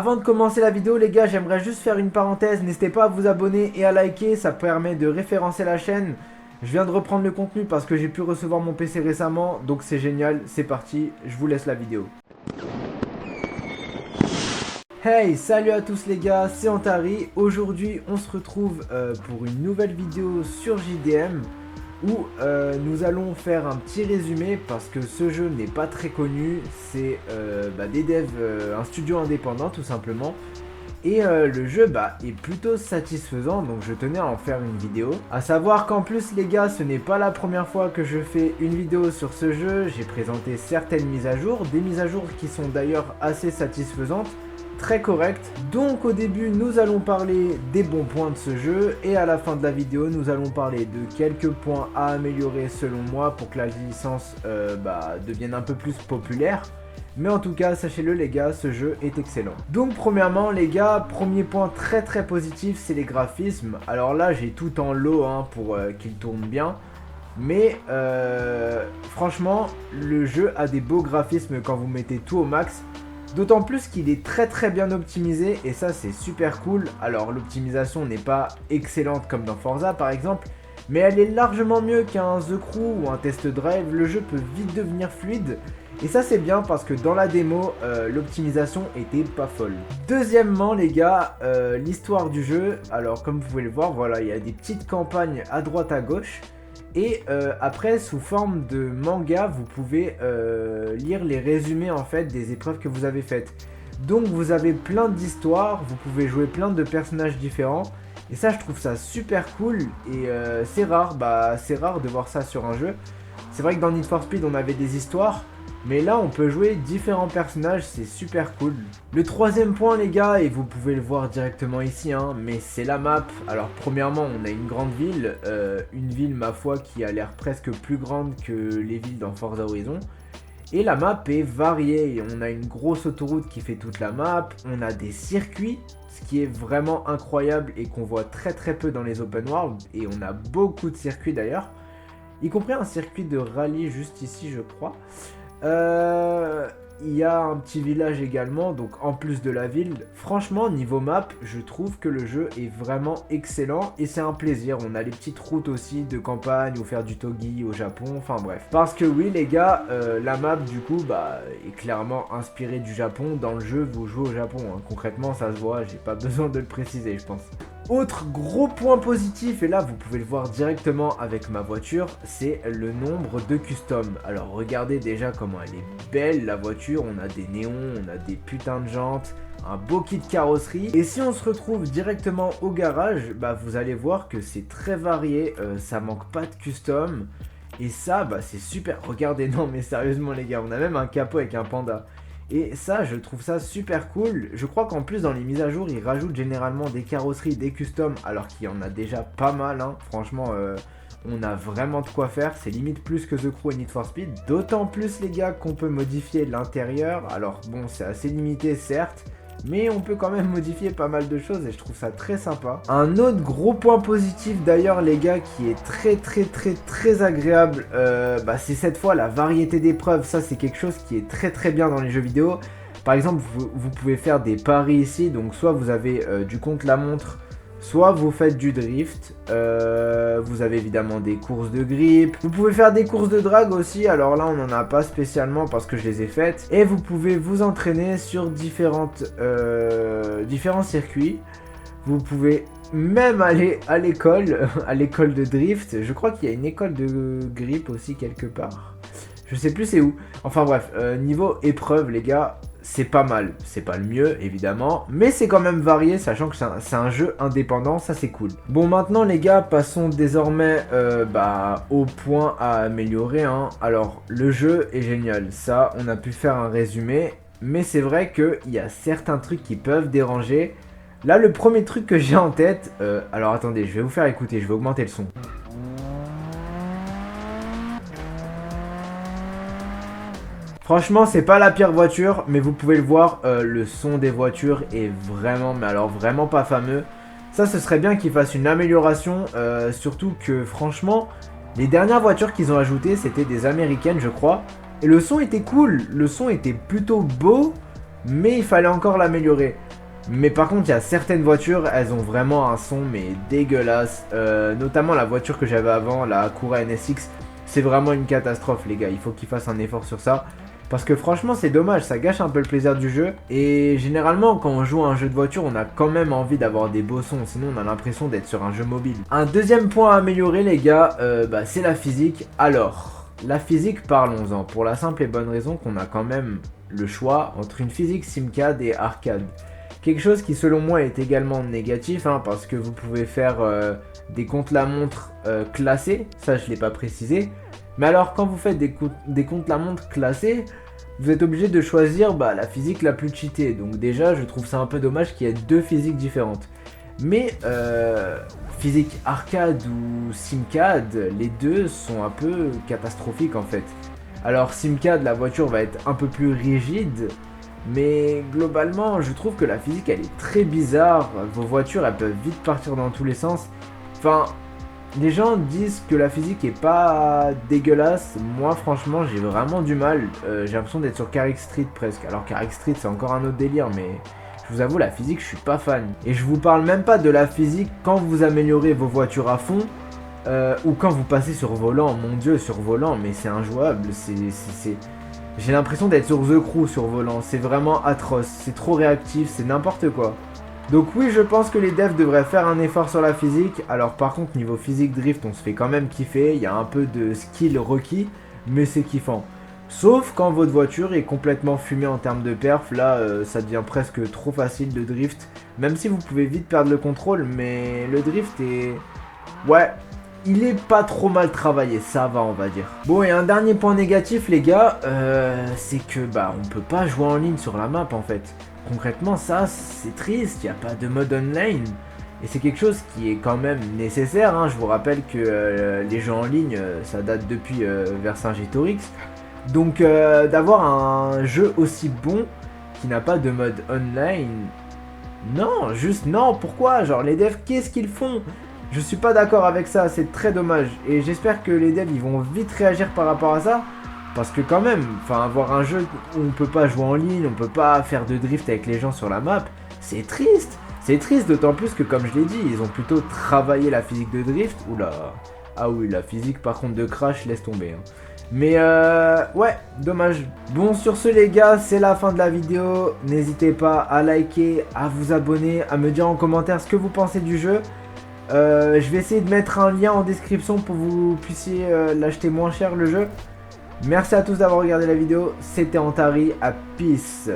Avant de commencer la vidéo les gars, j'aimerais juste faire une parenthèse, n'hésitez pas à vous abonner et à liker, ça permet de référencer la chaîne. Je viens de reprendre le contenu parce que j'ai pu recevoir mon PC récemment, donc c'est génial, c'est parti, je vous laisse la vidéo. Hey, salut à tous les gars, c'est Antari. Aujourd'hui on se retrouve pour une nouvelle vidéo sur JDM où nous allons faire un petit résumé parce que ce jeu n'est pas très connu. C'est des devs, un studio indépendant tout simplement. Et le jeu est plutôt satisfaisant, donc je tenais à en faire une vidéo. A savoir qu'en plus les gars, ce n'est pas la première fois que je fais une vidéo sur ce jeu. J'ai présenté certaines mises à jour, des mises à jour qui sont d'ailleurs assez satisfaisantes, très correctes. Donc au début nous allons parler des bons points de ce jeu et à la fin de la vidéo nous allons parler de quelques points à améliorer selon moi pour que la licence devienne un peu plus populaire. Mais en tout cas, sachez-le les gars, ce jeu est excellent. Donc premièrement les gars, premier point très positif, c'est les graphismes. Alors là j'ai tout en low pour qu'il tourne bien. Mais franchement, le jeu a des beaux graphismes quand vous mettez tout au max. D'autant plus qu'il est très bien optimisé et ça c'est super cool. Alors l'optimisation n'est pas excellente comme dans Forza par exemple, mais elle est largement mieux qu'un The Crew ou un Test Drive. Le jeu peut vite devenir fluide. Et ça c'est bien parce que dans la démo, l'optimisation était pas folle. Deuxièmement les gars, l'histoire du jeu. Alors comme vous pouvez le voir, voilà, il y a des petites campagnes à droite à gauche. Et après sous forme de manga, vous pouvez lire les résumés en fait des épreuves que vous avez faites. Donc vous avez plein d'histoires, vous pouvez jouer plein de personnages différents. Et ça je trouve ça super cool et c'est rare, c'est rare de voir ça sur un jeu. C'est vrai que dans Need for Speed on avait des histoires. Mais là on peut jouer différents personnages, c'est super cool. Le troisième point les gars, et vous pouvez le voir directement ici, mais c'est la map. Alors premièrement on a une grande ville, une ville ma foi qui a l'air presque plus grande que les villes dans Forza Horizon. Et la map est variée, on a une grosse autoroute qui fait toute la map, on a des circuits, ce qui est vraiment incroyable et qu'on voit très peu dans les open world. Et on a beaucoup de circuits d'ailleurs, y compris un circuit de rallye juste ici je crois. Il y a un petit village également, donc en plus de la ville. Franchement niveau map je trouve que le jeu est vraiment excellent et c'est un plaisir. On a les petites routes aussi de campagne ou faire du togi au Japon, enfin bref. Parce que oui les gars, la map du coup est clairement inspirée du Japon. Dans le jeu vous jouez au Japon, concrètement ça se voit, j'ai pas besoin de le préciser je pense. Autre gros point positif, et là vous pouvez le voir directement avec ma voiture, c'est le nombre de customs. Alors regardez déjà comment elle est belle la voiture, on a des néons, on a des putains de jantes, un beau kit carrosserie. Et si on se retrouve directement au garage, vous allez voir que c'est très varié, ça manque pas de custom. Et ça c'est super, regardez, non mais sérieusement les gars, on a même un capot avec un panda. Et ça, je trouve ça super cool. Je crois qu'en plus, dans les mises à jour, ils rajoutent généralement des carrosseries, des customs, alors qu'il y en a déjà pas mal. Franchement, on a vraiment de quoi faire. C'est limite plus que The Crew et Need for Speed. D'autant plus, les gars, qu'on peut modifier l'intérieur. Alors bon, c'est assez limité, certes. Mais on peut quand même modifier pas mal de choses et je trouve ça très sympa. Un autre gros point positif d'ailleurs les gars qui est très agréable, c'est cette fois la variété d'épreuves. Ça c'est quelque chose qui est très bien dans les jeux vidéo. Par exemple vous pouvez faire des paris ici, donc soit vous avez du contre-la-montre, soit vous faites du drift, vous avez évidemment des courses de grip, vous pouvez faire des courses de drag aussi, alors là on n'en a pas spécialement parce que je les ai faites, et vous pouvez vous entraîner sur différents circuits. Vous pouvez même aller à l'école, à l'école de drift, je crois qu'il y a une école de grip aussi quelque part, je sais plus c'est où, enfin bref, niveau épreuve les gars, c'est pas mal, c'est pas le mieux évidemment, mais c'est quand même varié sachant que c'est un jeu indépendant, ça c'est cool. Bon maintenant les gars, passons désormais au point à améliorer. Alors le jeu est génial, ça on a pu faire un résumé, mais c'est vrai qu'il y a certains trucs qui peuvent déranger. Là le premier truc que j'ai en tête, alors attendez, je vais vous faire écouter, je vais augmenter le son. Franchement c'est pas la pire voiture, mais vous pouvez le voir, le son des voitures est vraiment, mais alors vraiment pas fameux. Ça ce serait bien qu'ils fassent une amélioration, surtout que franchement, les dernières voitures qu'ils ont ajoutées c'était des américaines je crois. Et le son était cool, le son était plutôt beau, mais il fallait encore l'améliorer. Mais par contre, il y a certaines voitures, elles ont vraiment un son mais dégueulasse. Notamment la voiture que j'avais avant, la Acura NSX. C'est vraiment une catastrophe les gars, il faut qu'ils fassent un effort sur ça. Parce que franchement c'est dommage, ça gâche un peu le plaisir du jeu. Et généralement quand on joue à un jeu de voiture, on a quand même envie d'avoir des beaux sons. Sinon on a l'impression d'être sur un jeu mobile. Un deuxième point à améliorer les gars, c'est la physique. Alors, la physique parlons-en. Pour la simple et bonne raison qu'on a quand même le choix entre une physique simcade et arcade. Quelque chose qui selon moi est également négatif, hein, parce que vous pouvez faire des contre-la-montre classés, ça je ne l'ai pas précisé. Mais alors quand vous faites des contre-la-montre classés, vous êtes obligé de choisir la physique la plus cheatée. Donc déjà je trouve ça un peu dommage qu'il y ait deux physiques différentes. Mais physique arcade ou simcade, les deux sont un peu catastrophiques en fait. Alors simcade, la voiture va être un peu plus rigide. Mais globalement, je trouve que la physique elle est très bizarre. Vos voitures elles peuvent vite partir dans tous les sens. Enfin, les gens disent que la physique est pas dégueulasse. Moi, franchement, j'ai vraiment du mal. J'ai l'impression d'être sur Carrick Street presque. Alors, Carrick Street c'est encore un autre délire, mais je vous avoue, la physique, je suis pas fan. Et je vous parle même pas de la physique quand vous améliorez vos voitures à fond. Ou quand vous passez sur volant. Mon dieu, sur volant, mais c'est injouable. J'ai l'impression d'être sur The Crew sur volant, c'est vraiment atroce, c'est trop réactif, c'est n'importe quoi. Donc oui, je pense que les devs devraient faire un effort sur la physique. Alors par contre, niveau physique drift, on se fait quand même kiffer, il y a un peu de skill requis, mais c'est kiffant. Sauf quand votre voiture est complètement fumée en termes de perf, là ça devient presque trop facile de drift. Même si vous pouvez vite perdre le contrôle, mais le drift est... Ouais, il est pas trop mal travaillé, ça va on va dire. Bon, et un dernier point négatif les gars, c'est que on peut pas jouer en ligne sur la map en fait. Concrètement ça c'est triste, il n'y a pas de mode online. Et c'est quelque chose qui est quand même nécessaire, hein. Je vous rappelle que les jeux en ligne ça date depuis Vercingétorix. Donc d'avoir un jeu aussi bon qui n'a pas de mode online, non, juste non, pourquoi? Genre les devs qu'est-ce qu'ils font? Je suis pas d'accord avec ça, c'est très dommage. Et j'espère que les devs ils vont vite réagir par rapport à ça. Parce que quand même, avoir un jeu où on peut pas jouer en ligne, on peut pas faire de drift avec les gens sur la map, c'est triste. C'est triste d'autant plus que comme je l'ai dit, ils ont plutôt travaillé la physique de drift. Oula. Ah oui, la physique par contre de crash, laisse tomber. Hein. Mais ouais, dommage. Bon, sur ce les gars, c'est la fin de la vidéo. N'hésitez pas à liker, à vous abonner, à me dire en commentaire ce que vous pensez du jeu. Je vais essayer de mettre un lien en description pour que vous puissiez l'acheter moins cher le jeu. Merci à tous d'avoir regardé la vidéo, c'était Antari, à peace.